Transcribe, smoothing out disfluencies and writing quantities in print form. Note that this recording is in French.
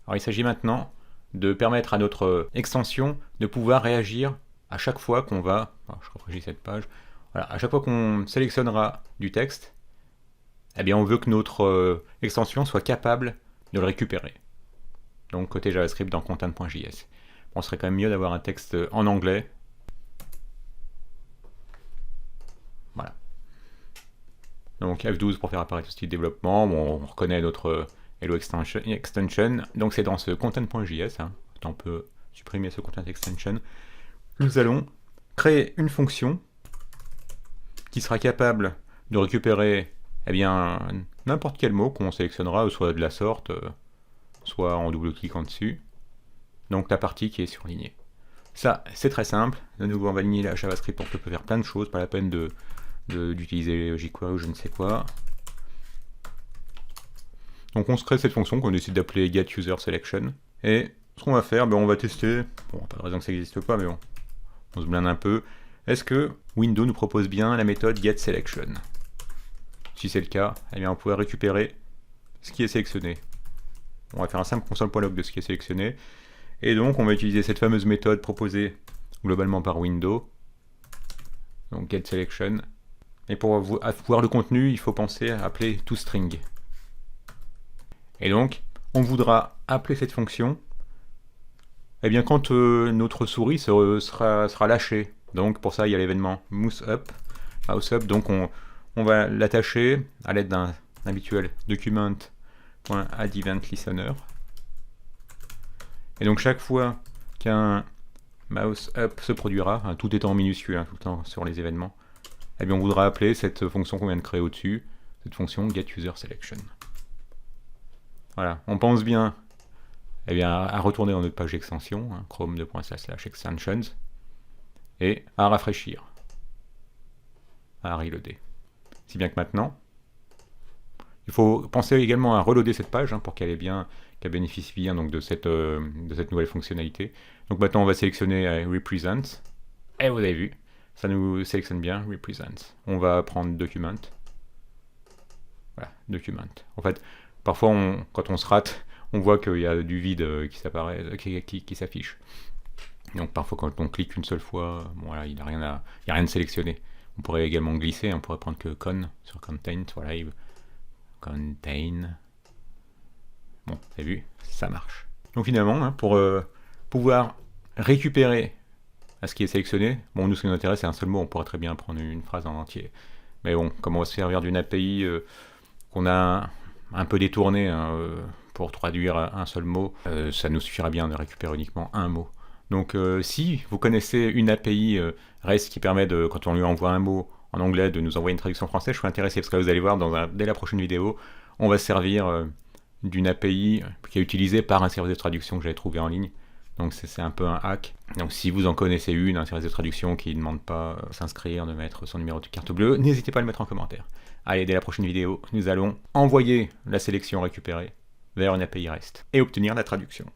Alors il s'agit maintenant de permettre à notre extension de pouvoir réagir à chaque fois qu'on va, alors je rafraîchis cette page, voilà, à chaque fois qu'on sélectionnera du texte, eh bien on veut que notre extension soit capable de le récupérer. Donc côté JavaScript dans content.js. Bon, ce serait quand même mieux d'avoir un texte en anglais. Voilà. Donc F12 pour faire apparaître le style développement. Bon, on reconnaît notre Hello extension. Donc c'est dans ce content.js. Hein. On peut supprimer ce content extension. Nous allons créer une fonction qui sera capable de récupérer n'importe quel mot qu'on sélectionnera, soit de la sorte, soit en double-cliquant dessus. Donc la partie qui est surlignée. Ça, c'est très simple. De nouveau, on va aligner la JavaScript, on peut faire plein de choses, pas la peine d'utiliser jQuery ou je ne sais quoi. Donc on se crée cette fonction qu'on décide d'appeler getUserSelection. Et ce qu'on va faire, on va tester, bon, pas de raison que ça n'existe pas, mais bon, on se blinde un peu. Est-ce que Windows nous propose bien la méthode getSelection? Si c'est le cas, on pourrait récupérer ce qui est sélectionné. On va faire un simple console.log de ce qui est sélectionné. Et donc on va utiliser cette fameuse méthode proposée globalement par Windows, donc getSelection. Et pour voir le contenu, il faut penser à appeler toString. Et donc, on voudra appeler cette fonction quand notre souris sera lâchée. Donc pour ça, il y a l'événement mouseUp. Donc on va l'attacher à l'aide d'un habituel document.addEventListener. Et donc chaque fois qu'un mouseUp se produira, tout étant en minuscule, tout le temps sur les événements, on voudra appeler cette fonction qu'on vient de créer au-dessus, cette fonction getUserSelection. Voilà, on pense bien à retourner dans notre page d'extension, chrome extensions, et à rafraîchir, à reloader. Si bien que maintenant, il faut penser également à reloader cette page pour qu'elle bénéficie bien donc, de cette nouvelle fonctionnalité. Donc maintenant on va sélectionner Represent, et vous avez vu, ça nous sélectionne bien Represent. On va prendre Document. Voilà, Document. En fait, parfois quand on se rate, on voit qu'il y a du vide qui s'affiche. Donc parfois quand on clique une seule fois, voilà, il n'y a rien de sélectionné. On pourrait également glisser, on pourrait prendre que con sur content, voilà, contain. Bon, vous avez vu, ça marche. Donc finalement, pour pouvoir récupérer ce qui est sélectionné, nous ce qui nous intéresse c'est un seul mot, on pourrait très bien prendre une phrase en entier. Mais bon, comme on va se servir d'une API qu'on a un peu détournée pour traduire un seul mot, ça nous suffira bien de récupérer uniquement un mot. Donc si vous connaissez une API REST qui permet, quand on lui envoie un mot en anglais, de nous envoyer une traduction française, je suis intéressé parce que vous allez voir, dès la prochaine vidéo, on va se servir d'une API qui est utilisée par un service de traduction que j'avais trouvé en ligne. Donc c'est un peu un hack. Donc si vous en connaissez un service de traduction qui ne demande pas s'inscrire, de mettre son numéro de carte bleue, n'hésitez pas à le mettre en commentaire. Allez, dès la prochaine vidéo, nous allons envoyer la sélection récupérée vers une API REST et obtenir la traduction.